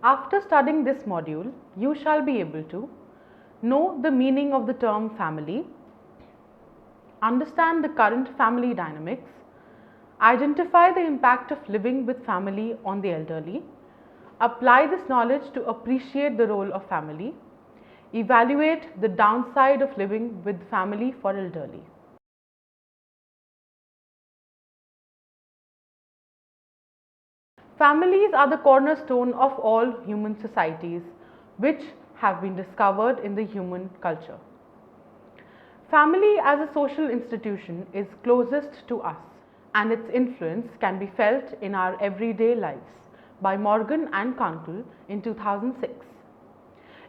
After studying this module, you shall be able to know the meaning of the term family, understand the current family dynamics, identify the impact of living with family on the elderly, apply this knowledge to appreciate the role of family, evaluate the downside of living with family for elderly. Families are the cornerstone of all human societies which have been discovered in the human culture. Family as a social institution is closest to us, and its influence can be felt in our everyday lives by Morgan and Kunkel in 2006.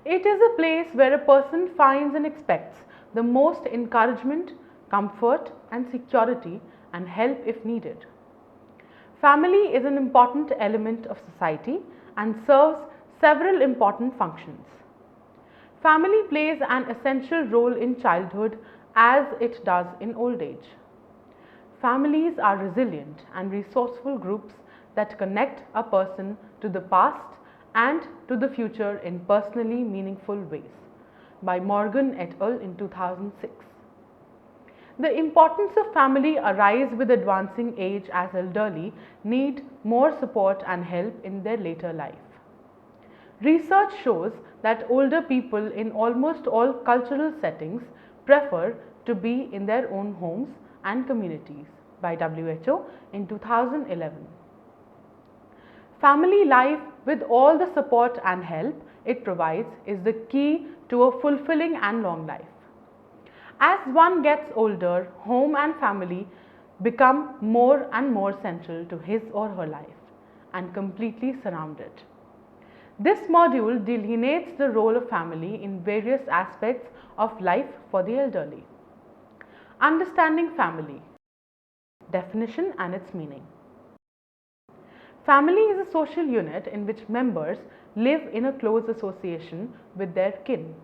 It is a place where a person finds and expects the most encouragement, comfort and security and help if needed. Family is an important element of society and serves several important functions. Family plays an essential role in childhood as it does in old age. Families are resilient and resourceful groups that connect a person to the past and to the future in personally meaningful ways. By Morgan et al. In 2006. The importance of family arises with advancing age as elderly need more support and help in their later life. Research shows that older people in almost all cultural settings prefer to be in their own homes and communities by WHO in 2011. Family life with all the support and help it provides is the key to a fulfilling and long life. As one gets older, home and family become more and more central to his or her life and completely surround it. This module delineates the role of family in various aspects of life for the elderly. Understanding family. Definition and its meaning. Family is a social unit in which members live in a close association with their kin.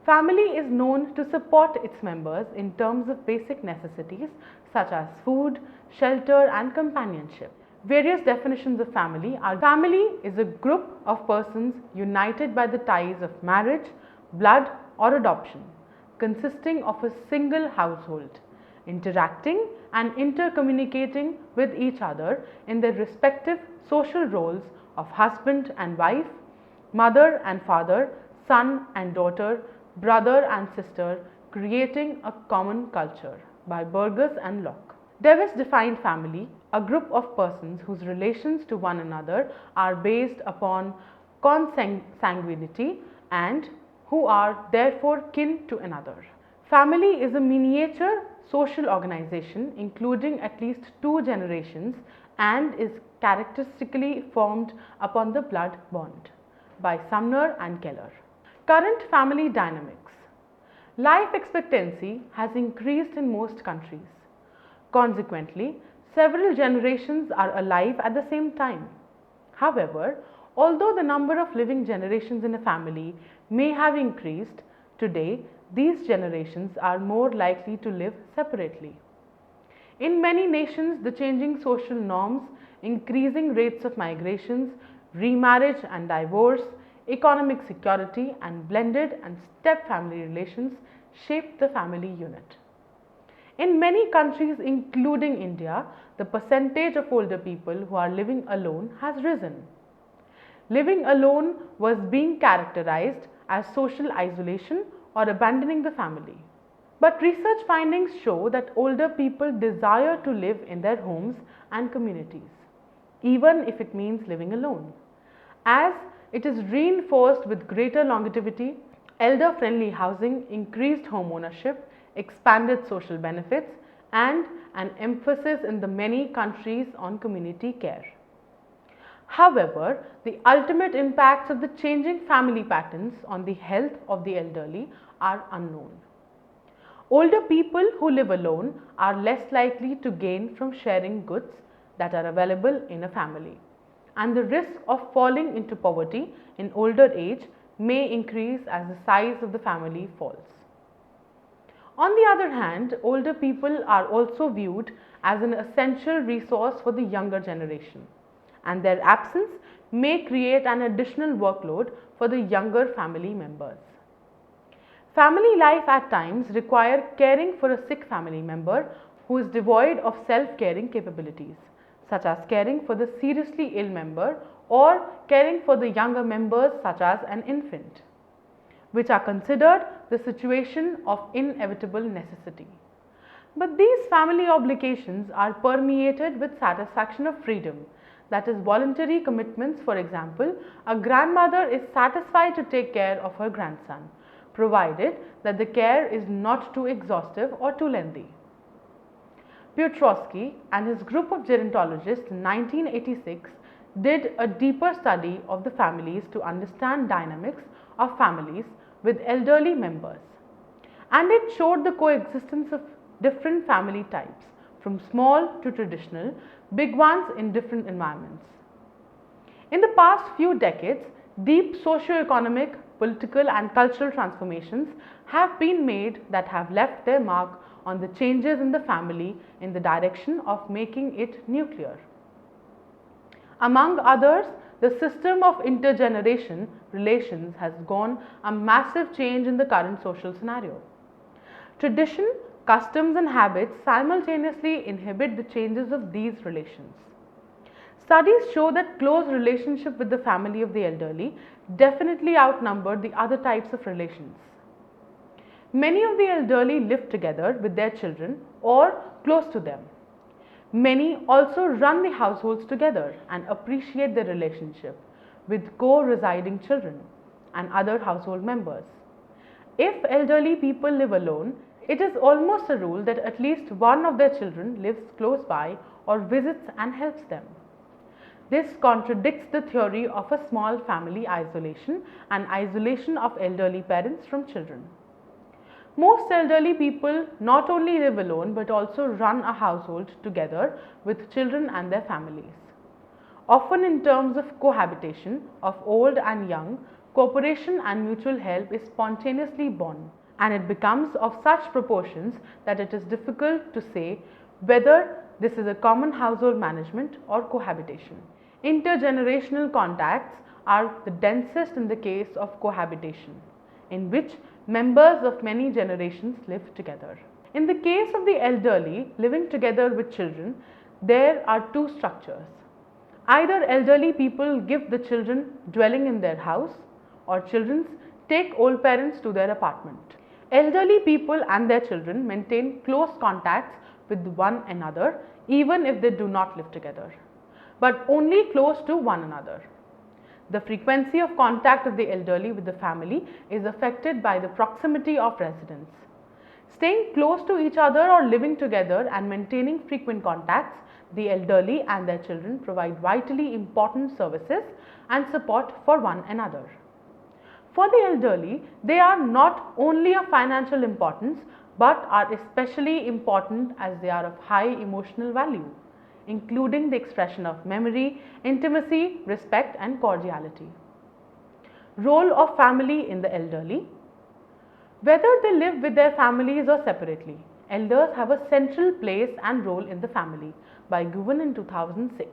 Family is known to support its members in terms of basic necessities such as food, shelter and companionship. Various definitions of family are: family is a group of persons united by the ties of marriage, blood or adoption, consisting of a single household, interacting and intercommunicating with each other in their respective social roles of husband and wife, mother and father, son and daughter, brother and sister, creating a common culture. By Burgess and Locke. Davis defined family, a group of persons whose relations to one another are based upon consanguinity and who are therefore kin to another. Family is a miniature social organization including at least 2 generations and is characteristically formed upon the blood bond. By Sumner and Keller. Current family dynamics. Life expectancy has increased in most countries. Consequently, several generations are alive at the same time. However, although the number of living generations in a family may have increased, today these generations are more likely to live separately. In many nations, the changing social norms, increasing rates of migrations, remarriage and divorce, economic security and blended and step family relations shape the family unit. In many countries including India, the percentage of older people who are living alone has risen. Living alone was being characterized as social isolation or abandoning the family. But research findings show that older people desire to live in their homes and communities, even if it means living alone, as it is reinforced with greater longevity, elder-friendly housing, increased home ownership, expanded social benefits, and an emphasis in the many countries on community care. However, the ultimate impacts of the changing family patterns on the health of the elderly are unknown. Older people who live alone are less likely to gain from sharing goods that are available in a family, and the risk of falling into poverty in older age may increase as the size of the family falls. On the other hand, older people are also viewed as an essential resource for the younger generation, and their absence may create an additional workload for the younger family members. Family life at times require caring for a sick family member who is devoid of self-caring capabilities, such as caring for the seriously ill member or caring for the younger members such as an infant, which are considered the situation of inevitable necessity. But these family obligations are permeated with satisfaction of freedom, that is voluntary commitments. For example, a grandmother is satisfied to take care of her grandson, provided that the care is not too exhaustive or too lengthy. Piotrowski and his group of gerontologists in 1986 did a deeper study of the families to understand dynamics of families with elderly members, and it showed the coexistence of different family types, from small to traditional, big ones in different environments. In the past few decades, deep socio-economic, political and cultural transformations have been made that have left their mark on the changes in the family in the direction of making it nuclear. Among others, the system of intergeneration relations has gone a massive change in the current social scenario. Tradition, customs and habits simultaneously inhibit the changes of these relations. Studies show that close relationship with the family of the elderly definitely outnumber the other types of relations. Many of the elderly live together with their children or close to them. Many also run the households together and appreciate their relationship with co-residing children and other household members. If elderly people live alone, it is almost a rule that at least one of their children lives close by or visits and helps them. This contradicts the theory of a small family isolation and isolation of elderly parents from children. Most elderly people not only live alone but also run a household together with children and their families. Often in terms of cohabitation of old and young, cooperation and mutual help is spontaneously born, and it becomes of such proportions that it is difficult to say whether this is a common household management or cohabitation. Intergenerational contacts are the densest in the case of cohabitation, in which members of many generations live together. In the case of the elderly living together with children, there are two structures. Either elderly people give the children dwelling in their house, or children take old parents to their apartment. Elderly people and their children maintain close contacts with one another even if they do not live together, but only close to one another. The frequency of contact of the elderly with the family is affected by the proximity of residence. Staying close to each other or living together and maintaining frequent contacts, the elderly and their children provide vitally important services and support for one another. For the elderly, they are not only of financial importance but are especially important as they are of high emotional value, including the expression of memory, intimacy, respect and cordiality. Role of family in the elderly. Whether they live with their families or separately, elders have a central place and role in the family, by Guven in 2006.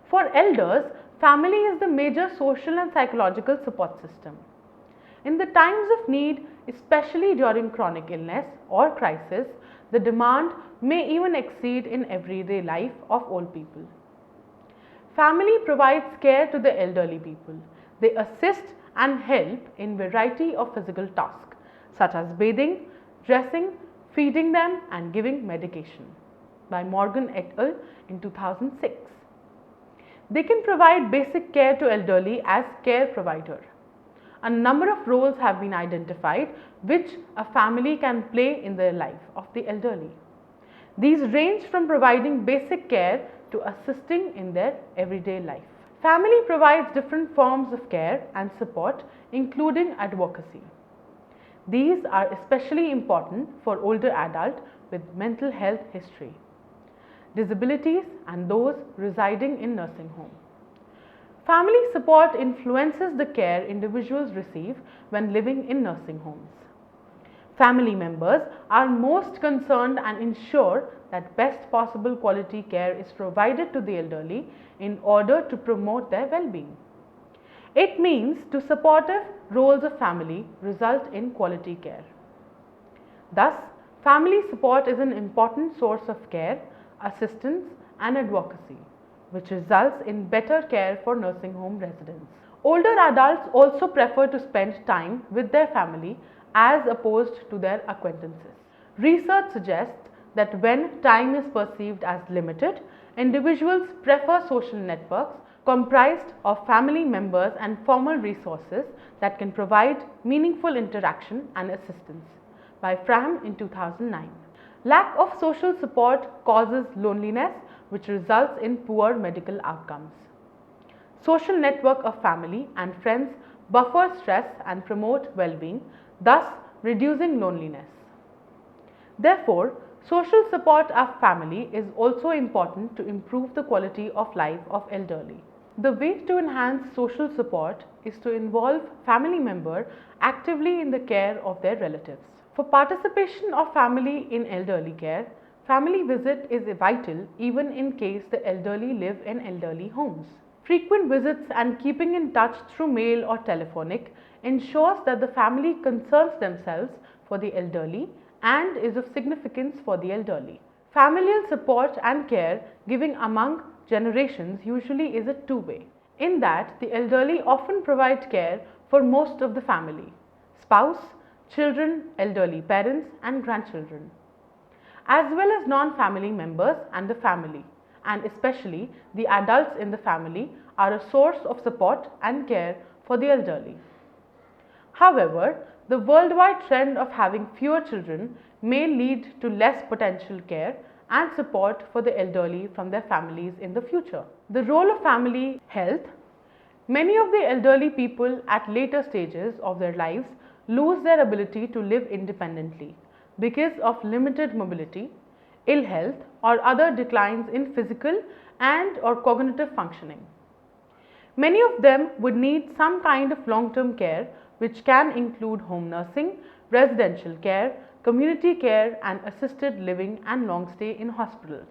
For elders, family is the major social and psychological support system. In the times of need, especially during chronic illness or crisis, the demand may even exceed in everyday life of old people. Family provides care to the elderly people. They assist and help in variety of physical tasks such as bathing, dressing, feeding them and giving medication, by Morgan et al. In 2006. They can provide basic care to elderly as care provider. A number of roles have been identified which a family can play in the life of the elderly. These range from providing basic care to assisting in their everyday life. Family provides different forms of care and support, including advocacy. These are especially important for older adults with mental health history, disabilities and those residing in nursing home. Family support influences the care individuals receive when living in nursing homes. Family members are most concerned and ensure that best possible quality care is provided to the elderly in order to promote their well-being. It means to supportive roles of family result in quality care. Thus, family support is an important source of care, assistance and advocacy, which results in better care for nursing home residents. Older adults also prefer to spend time with their family as opposed to their acquaintances. Research suggests that when time is perceived as limited, individuals prefer social networks comprised of family members and formal resources that can provide meaningful interaction and assistance. By Fram in 2009. Lack of social support causes loneliness, which results in poor medical outcomes. Social network of family and friends buffer stress and promote well-being, thus reducing loneliness. Therefore, social support of family is also important to improve the quality of life of elderly. The way to enhance social support is to involve family members actively in the care of their relatives. For participation of family in elderly care, family visit is vital even in case the elderly live in elderly homes. Frequent visits and keeping in touch through mail or telephonic ensures that the family concerns themselves for the elderly and is of significance for the elderly. Familial support and care giving among generations usually is a two-way, in that the elderly often provide care for most of the family, spouse, children, elderly parents and grandchildren, as well as non-family members and the family, and especially the adults in the family are a source of support and care for the elderly. However, the worldwide trend of having fewer children may lead to less potential care and support for the elderly from their families in the future. The role of family health. Many of the elderly people at later stages of their lives lose their ability to live independently because of limited mobility, ill health or other declines in physical and or cognitive functioning. Many of them would need some kind of long-term care, which can include home nursing, residential care, community care and assisted living and long stay in hospitals.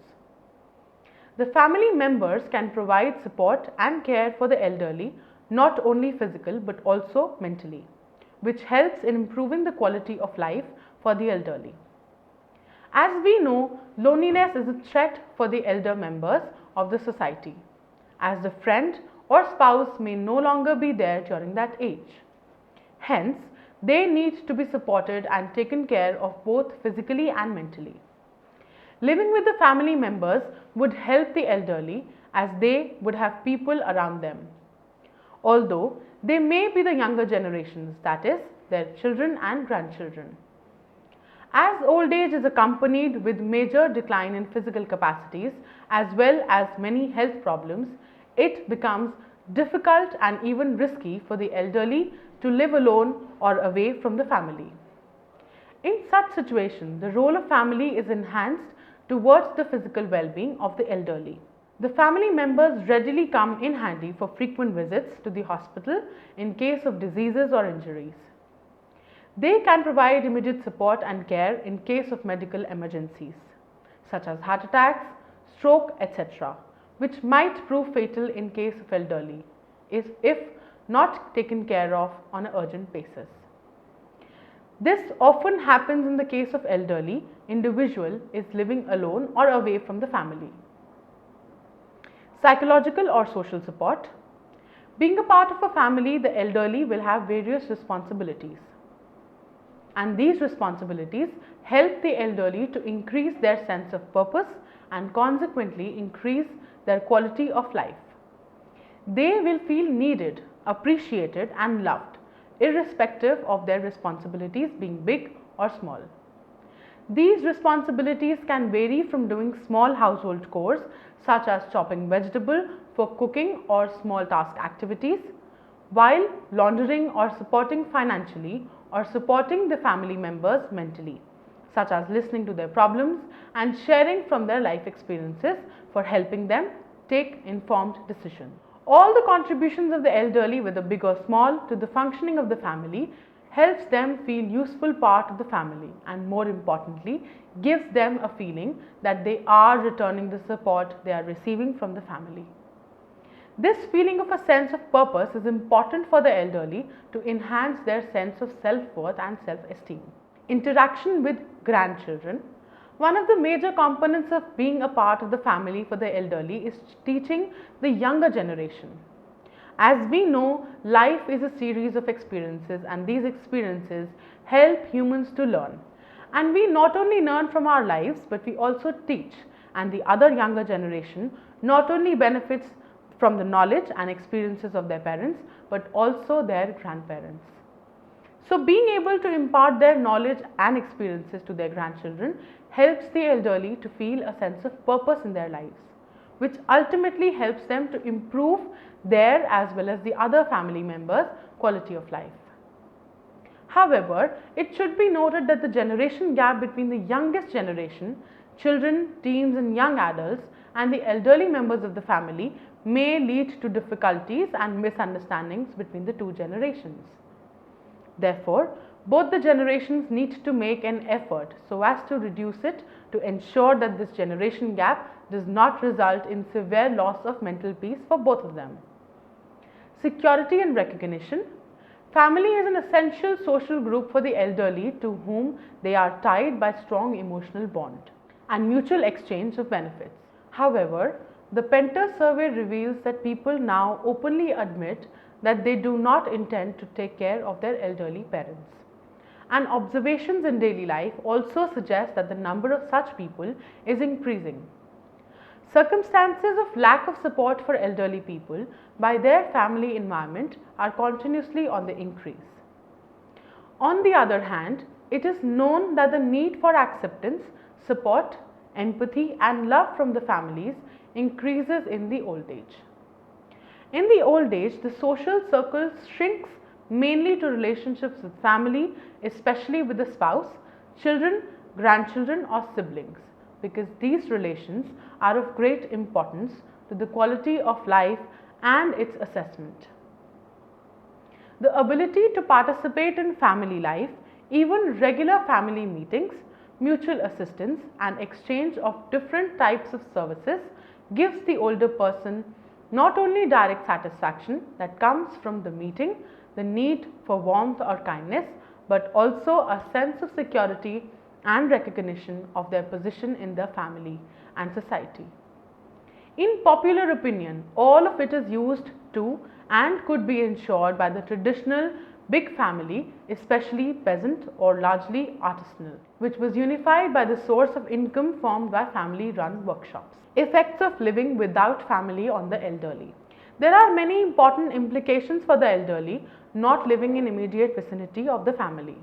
The family members can provide support and care for the elderly, not only physical but also mentally, which helps in improving the quality of life for the elderly. As we know, loneliness is a threat for the elder members of the society, as the friend or spouse may no longer be there during that age. Hence, they need to be supported and taken care of both physically and mentally. Living with the family members would help the elderly as they would have people around them, although they may be the younger generations, that is, their children and grandchildren. As old age is accompanied with major decline in physical capacities as well as many health problems, it becomes difficult and even risky for the elderly to live alone or away from the family. In such situation, the role of family is enhanced towards the physical well-being of the elderly. The family members readily come in handy for frequent visits to the hospital in case of diseases or injuries. They can provide immediate support and care in case of medical emergencies, such as heart attacks, stroke, etc., which might prove fatal in case of elderly, if not taken care of on an urgent basis. This often happens in the case of elderly individual is living alone or away from the family. Psychological or social support. Being a part of a family, the elderly will have various responsibilities, and these responsibilities help the elderly to increase their sense of purpose and consequently increase their quality of life. They will feel needed, appreciated and loved, irrespective of their responsibilities being big or small. These responsibilities can vary from doing small household chores such as chopping vegetable for cooking or small task activities, while laundering or supporting financially or supporting the family members mentally, such as listening to their problems and sharing from their life experiences for helping them take informed decisions. All the contributions of the elderly, whether big or small, to the functioning of the family helps them feel useful part of the family, and more importantly, gives them a feeling that they are returning the support they are receiving from the family. This feeling of a sense of purpose is important for the elderly to enhance their sense of self-worth and self-esteem. Interaction with grandchildren. One of the major components of being a part of the family for the elderly is teaching the younger generation. As we know, life is a series of experiences, and these experiences help humans to learn. And we not only learn from our lives, but we also teach, and the other younger generation not only benefits from the knowledge and experiences of their parents, but also their grandparents. So being able to impart their knowledge and experiences to their grandchildren helps the elderly to feel a sense of purpose in their lives, which ultimately helps them to improve their as well as the other family members' quality of life. However, it should be noted that the generation gap between the youngest generation, children, teens and young adults, and the elderly members of the family may lead to difficulties and misunderstandings between the two generations. Therefore, both the generations need to make an effort so as to reduce it, to ensure that this generation gap does not result in severe loss of mental peace for both of them. Security and recognition. Family is an essential social group for the elderly to whom they are tied by strong emotional bond and mutual exchange of benefits. However, the Penter survey reveals that people now openly admit that they do not intend to take care of their elderly parents. And observations in daily life also suggest that the number of such people is increasing. Circumstances of lack of support for elderly people by their family environment are continuously on the increase. On the other hand, it is known that the need for acceptance, support, empathy and love from the families increases in the old age. In the old age, the social circle shrinks mainly to relationships with family, especially with the spouse, children, grandchildren or siblings, because these relations are of great importance to the quality of life and its assessment. The ability to participate in family life, even regular family meetings, mutual assistance and exchange of different types of services gives the older person not only direct satisfaction that comes from the meeting, the need for warmth or kindness, but also a sense of security and recognition of their position in the family and society. In popular opinion, all of it is used to and could be ensured by the traditional big family, especially peasant or largely artisanal, which was unified by the source of income formed by family-run workshops. Effects of living without family on the elderly. There are many important implications for the elderly not living in immediate vicinity of the family.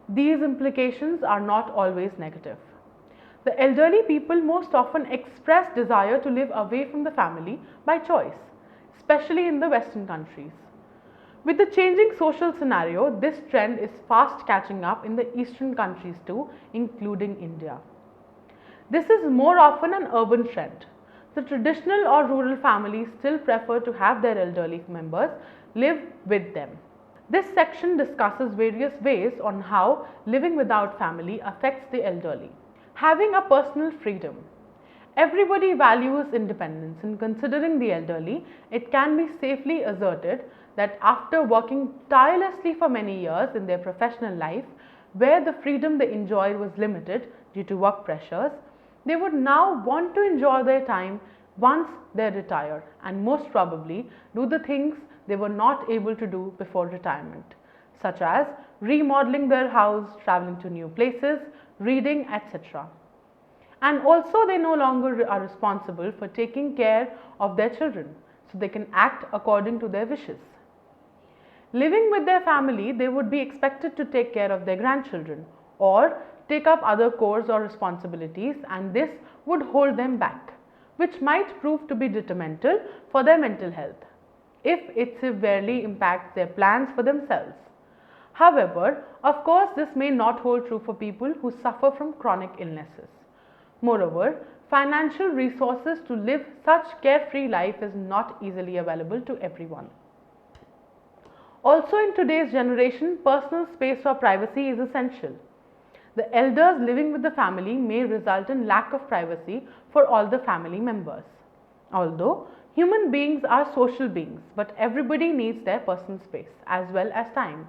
These implications are not always negative. The elderly people most often express desire to live away from the family by choice, especially in the Western countries. With the changing social scenario, this trend is fast catching up in the Eastern countries too, including India. This is more often an urban trend. The traditional or rural families still prefer to have their elderly members live with them. This section discusses various ways on how living without family affects the elderly. Having a personal freedom. Everybody values independence. In considering the elderly, it can be safely asserted that after working tirelessly for many years in their professional life, where the freedom they enjoyed was limited due to work pressures, they would now want to enjoy their time once they retire and most probably do the things they were not able to do before retirement, such as remodeling their house, traveling to new places, reading, etc. And also they no longer are responsible for taking care of their children, so they can act according to their wishes. Living with their family, they would be expected to take care of their grandchildren or take up other chores or responsibilities, and this would hold them back, which might prove to be detrimental for their mental health if it severely impacts their plans for themselves. However, of course, this may not hold true for people who suffer from chronic illnesses. Moreover, financial resources to live such carefree life is not easily available to everyone. Also, in today's generation, personal space or privacy is essential. The elders living with the family may result in lack of privacy for all the family members. Although human beings are social beings, but everybody needs their personal space as well as time.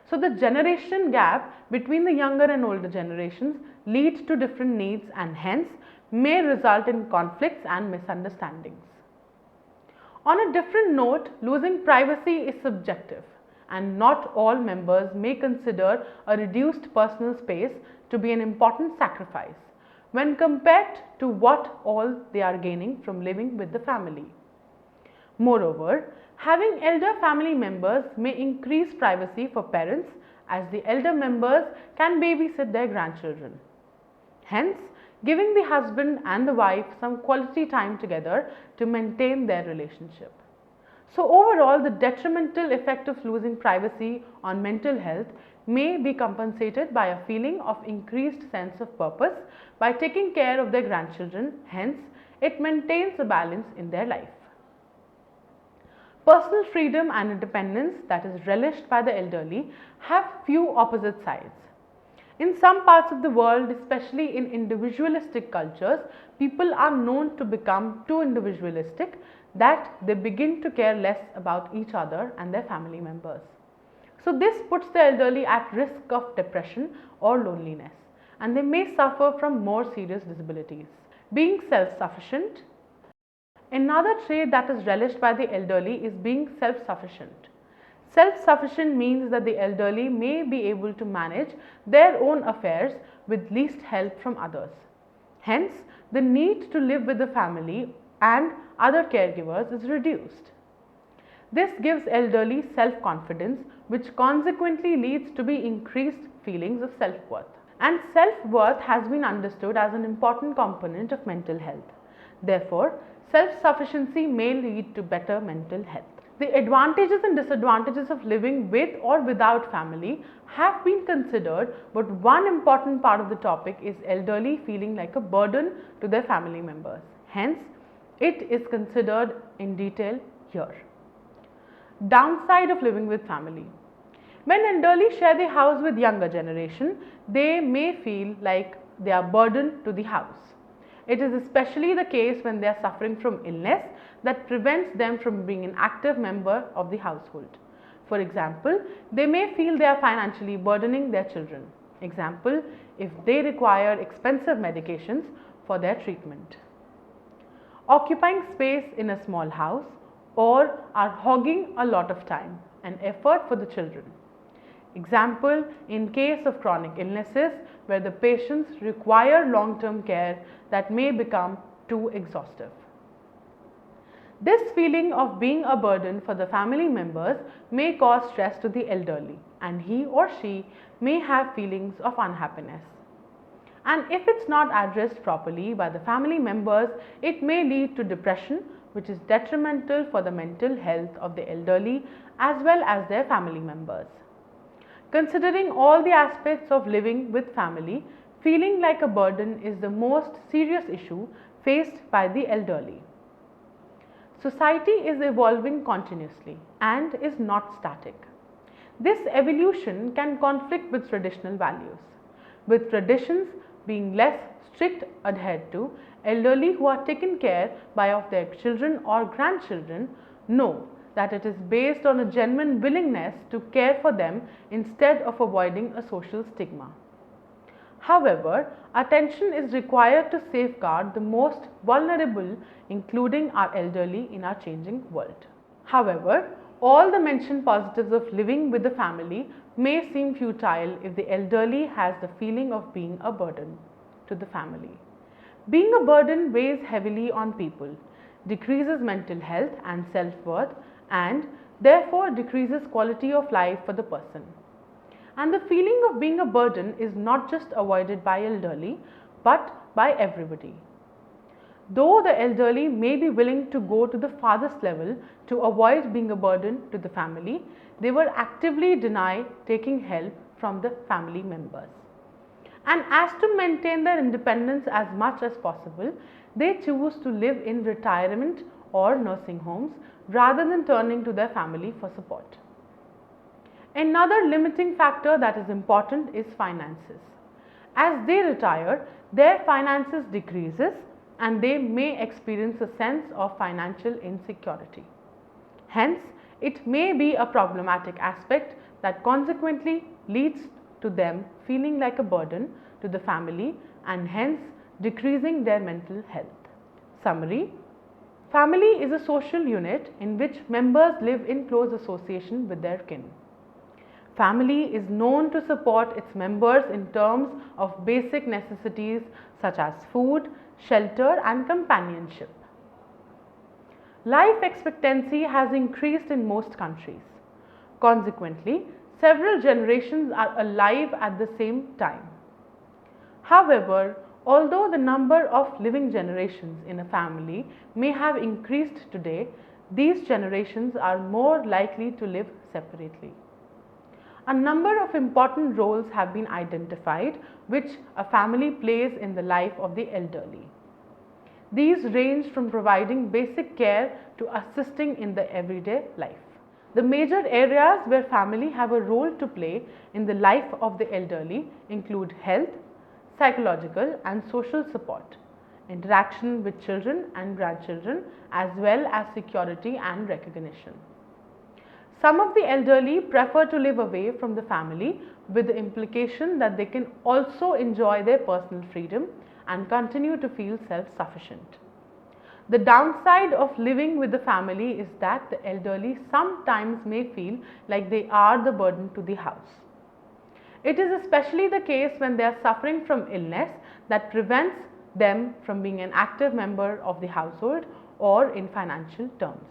So the generation gap between the younger and older generations leads to different needs and hence may result in conflicts and misunderstandings. On a different note, losing privacy is subjective and not all members may consider a reduced personal space to be an important sacrifice when compared to what all they are gaining from living with the family. Moreover, having elder family members may increase privacy for parents as the elder members can babysit their grandchildren. Hence, giving the husband and the wife some quality time together to maintain their relationship. So overall, the detrimental effect of losing privacy on mental health may be compensated by a feeling of increased sense of purpose by taking care of their grandchildren. Hence, it maintains a balance in their life. Personal freedom and independence that is relished by the elderly have few opposite sides. In some parts of the world, especially in individualistic cultures, people are known to become too individualistic that they begin to care less about each other and their family members. So this puts the elderly at risk of depression or loneliness and they may suffer from more serious disabilities. Being self-sufficient. Another trait that is relished by the elderly is being self-sufficient. Self-sufficient means that the elderly may be able to manage their own affairs with least help from others. Hence, the need to live with the family and other caregivers is reduced. This gives elderly self-confidence, which consequently leads to be increased feelings of self-worth. And self-worth has been understood as an important component of mental health. Therefore, self-sufficiency may lead to better mental health. The advantages and disadvantages of living with or without family have been considered, but one important part of the topic is elderly feeling like a burden to their family members. Hence, it is considered in detail here. Downside of living with family. When elderly share the house with younger generation, they may feel like they are burdened to the house. It is especially the case when they are suffering from illness that prevents them from being an active member of the household. For example, they may feel they are financially burdening their children. Example, if they require expensive medications for their treatment. Occupying space in a small house or are hogging a lot of time and effort for the children. Example, in case of chronic illnesses where the patients require long-term care that may become too exhaustive. This feeling of being a burden for the family members may cause stress to the elderly and he or she may have feelings of unhappiness. And if it's not addressed properly by the family members, it may lead to depression, which is detrimental for the mental health of the elderly as well as their family members. Considering all the aspects of living with family, feeling like a burden is the most serious issue faced by the elderly. Society is evolving continuously and is not static. This evolution can conflict with traditional values, with traditions being less strict adhered to. Elderly who are taken care by of their children or grandchildren know that it is based on a genuine willingness to care for them instead of avoiding a social stigma. However, attention is required to safeguard the most vulnerable, including our elderly in our changing world. However, all the mentioned positives of living with the family may seem futile if the elderly has the feeling of being a burden to the family. Being a burden weighs heavily on people, decreases mental health and self-worth, and therefore decreases quality of life for the person. And the feeling of being a burden is not just avoided by elderly, but by everybody. Though the elderly may be willing to go to the farthest level to avoid being a burden to the family, they will actively deny taking help from the family members. And as to maintain their independence as much as possible, they choose to live in retirement or nursing homes rather than turning to their family for support. Another limiting factor that is important is finances. As they retire, their finances decreases and they may experience a sense of financial insecurity. Hence, it may be a problematic aspect that consequently leads to them feeling like a burden to the family and hence decreasing their mental health. Summary: family is a social unit in which members live in close association with their kin. Family is known to support its members in terms of basic necessities such as food, shelter and companionship. Life expectancy has increased in most countries. Consequently, several generations are alive at the same time. However, although the number of living generations in a family may have increased today, these generations are more likely to live separately. A number of important roles have been identified which a family plays in the life of the elderly. These range from providing basic care to assisting in the everyday life. The major areas where family have a role to play in the life of the elderly include health, psychological and social support, interaction with children and grandchildren, as well as security and recognition. Some of the elderly prefer to live away from the family with the implication that they can also enjoy their personal freedom and continue to feel self-sufficient. The downside of living with the family is that the elderly sometimes may feel like they are the burden to the house. It is especially the case when they are suffering from illness that prevents them from being an active member of the household or in financial terms.